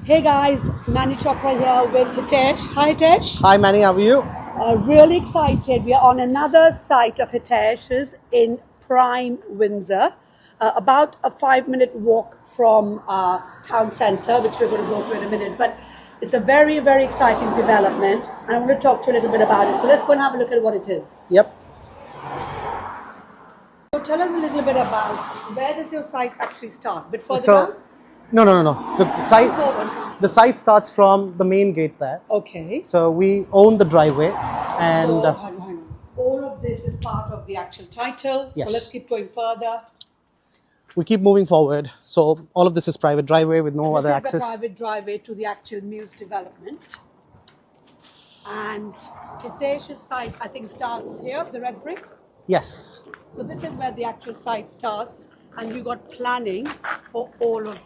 Hey guys, Mani Chopra here with Hitesh. Hi Hitesh. Hi Manny, how are you? Really excited. We are on another site of Hitesh's in Prime Windsor. About a 5-minute walk from town centre, which we're going to go to in a minute. But it's a very, very exciting development, and I want to talk to you a little bit about it. So let's go and have a look at what it is. Yep. So tell us a little bit about where does your site actually start? A bit further down? No. The site starts from the main gate there. Okay. So we own the driveway, and So, hang on. All of this is part of the actual title. Yes. So let's keep going further. we keep moving forward. So all of this is private driveway with no other This is access. the private driveway to the actual Muse development. And Hitesh's site, I think, starts here, the red brick. Yes. So this is where the actual site starts, and you got planning for all of,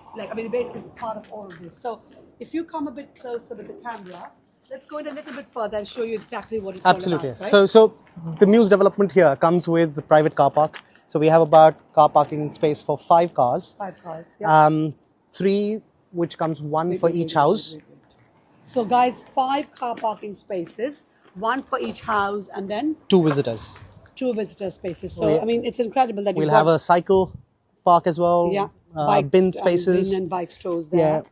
basically part of all of this. So if you come a bit closer with the camera, let's go in a little bit further and show you exactly what it's Absolutely. all about. Right? So the Muse development here comes with the private car park. So we have about car parking space for 5 cars. 5 cars, yeah. 3, which comes one for each house. Wait. So guys, 5 car parking spaces, 1 for each house, and then 2 visitors. 2 visitor spaces. So, Yeah. I mean, it's incredible that We'll you've have got, a cycle park as well. yeah, Bin spaces. bin and bike stores there.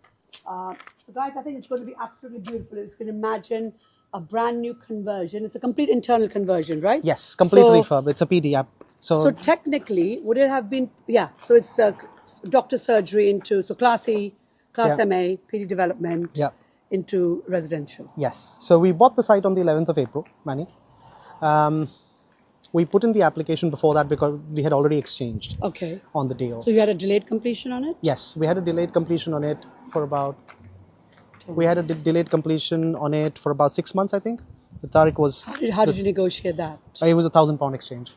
So guys, I think it's going to be absolutely beautiful. It's going to imagine a brand new conversion. It's a complete internal conversion, right? Yes, complete So- refurb. It's a PD app. So technically, would it have been, so it's doctor surgery into, so Class E, Class Yeah. MA, PD development Yeah. into residential. Yes. So we bought the site on the 11th of April, Manny. We put in the application before that because we had already exchanged Okay. on the deal. So you had a delayed completion on it? Yes, we had a delayed completion on it for about. We had a delayed completion on it for about 6 months, I think. The Tariq was. How did you negotiate that? It was a £1,000 exchange.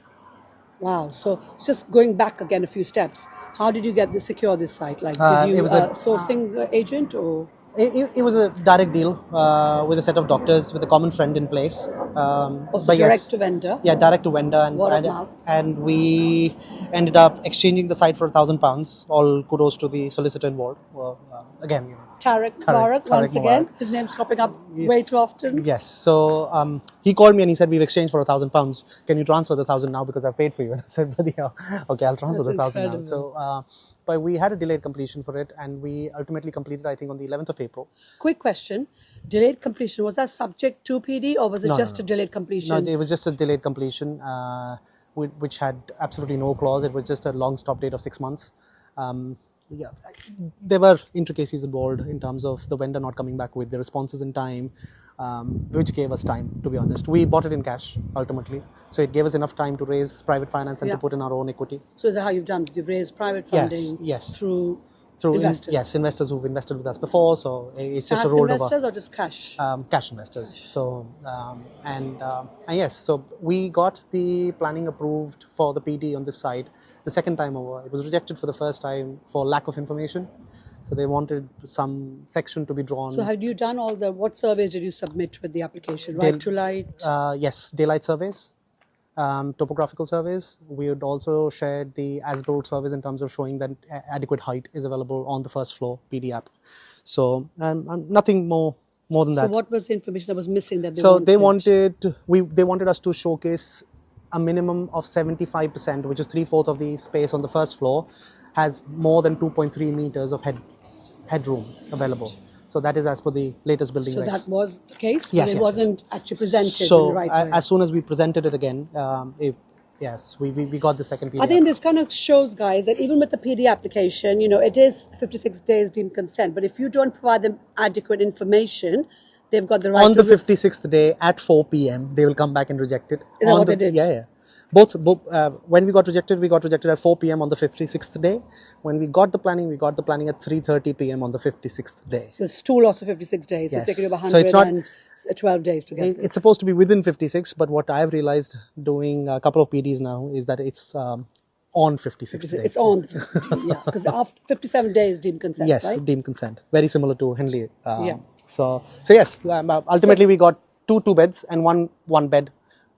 Wow. So just going back again a few steps, how did you secure this site? Like, did you it was a- sourcing agent or? It was a direct deal with a set of doctors with a common friend in place. Also but direct yes. to vendor? Yeah, direct to vendor, Word of mouth. and we ended up exchanging the site for £1,000. All kudos to the solicitor involved. Well, again, Tariq Mubarak, Tariq once again. Mubarak. His name's cropping up way too often. yes. So he called me and he said, "We've exchanged for £1,000. Can you transfer the 1,000 now because I've paid for you?" And I said, "Bloody hell. Okay, I'll transfer That's the 1,000 now." incredible. So, but we had a delayed completion for it, and we ultimately completed, I think, on the 11th of April. Quick question. Delayed completion, was that subject to PD or was it just a delayed completion? No, it was just a delayed completion, which had absolutely no clause. It was just a long stop date of 6 months. Yeah, there were intricacies involved in terms of the vendor not coming back with the responses in time, which gave us time, to be honest. We bought it in cash, ultimately. So it gave us enough time to raise private finance and Yeah. to put in our own equity. So is that how you've done it? You've raised private funding yes. through Through investors? yes, investors who've invested with us before. So it's just SaaS a rolled investors over. or just cash? Cash investors. So and yes, so we got the planning approved for the PD on this side the second time over. It was rejected for the first time for lack of information. So they wanted some section to be drawn. So have you done what surveys did you submit with the application? Right to light? Yes, daylight surveys, topographical surveys. We would also share the as-built surveys in terms of showing that adequate height is available on the first floor PD app. So nothing more than So that. what was the information that was missing that they So wanted? they wanted us to showcase a minimum of 75%, which is 3/4 of the space on the first floor, has more than 2.3 meters of headroom available. So that is as per the latest building So regs. that was the case? Yes, But it yes, wasn't actually presented in So the right way? as soon as we presented it again, we got the second I PDF. think this kind of shows, guys, that even with the PD application, it is 56 days deemed consent. But if you don't provide them adequate information, they've got the right On to... the 56th day at 4 p.m., they will come back and reject it. Is that On what the, they did? Yeah. Both when we got rejected at 4 p.m. on the 56th day. When we got the planning at 3:30 p.m. on the 56th day. So it's 2 lots of 56 days. So Yes. it's taken you So it's not- 112 days to get this. It's supposed to be within 56, but what I've realized doing a couple of PDs now is that it's on 56th day. It's on, yeah, because after 57 days deemed consent, Yes, right? deemed consent. Very similar to Henley. Yeah. So yes, ultimately we got two beds and one bed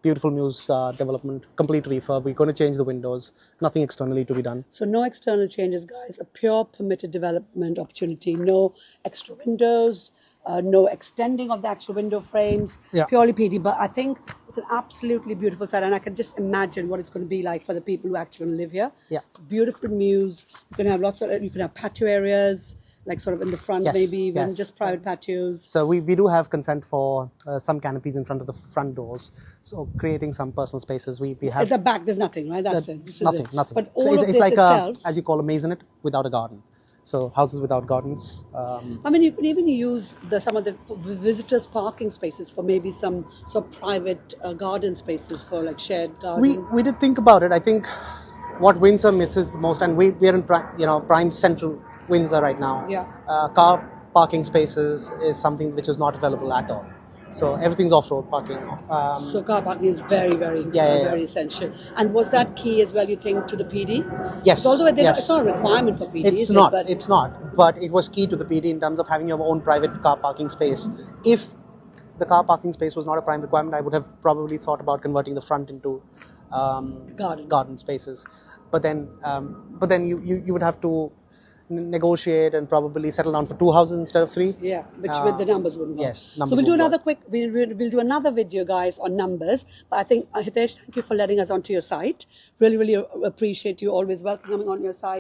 beautiful Muse development, complete refurb. We're going to change the windows, nothing externally to be done. So no external changes, guys. A pure permitted development opportunity. No extra windows, no extending of the actual window frames. Yeah. Purely PD. But I think it's an absolutely beautiful site, and I can just imagine what it's going to be like for the people who are actually going to live here. Yeah. It's beautiful Muse. You can have you can have patio areas, like sort of in the front, Yes, maybe even yes. just private patios. So we do have consent for some canopies in front of the front doors. So creating some personal spaces. We have At the back, there's nothing, right? That's it. This is nothing, it. nothing. But So all of it's this like itself, as you call a maisonette without a garden. So houses without gardens. I mean, you can even use some of the visitors' parking spaces for maybe some sort of private garden spaces for like shared garden. We did think about it. I think what Windsor misses the most, and we're in prime central Windsor right now. Yeah. Car parking spaces is something which is not available at all. So everything's off-road parking. So car parking is very, very, very essential. And was that key as well, you think, to the PD? Yes. Although yes. it's not a requirement for PD, It's not. It's not. But it was key to the PD in terms of having your own private car parking space. If the car parking space was not a prime requirement, I would have probably thought about converting the front into garden spaces. But then you would have to negotiate and probably settle down for 2 houses instead of 3. Yeah, which with the numbers wouldn't work. Yes, so we'll do another we'll do another video, guys, on numbers. But I think, Hitesh, thank you for letting us onto your site. Really, really appreciate you always welcoming on your site.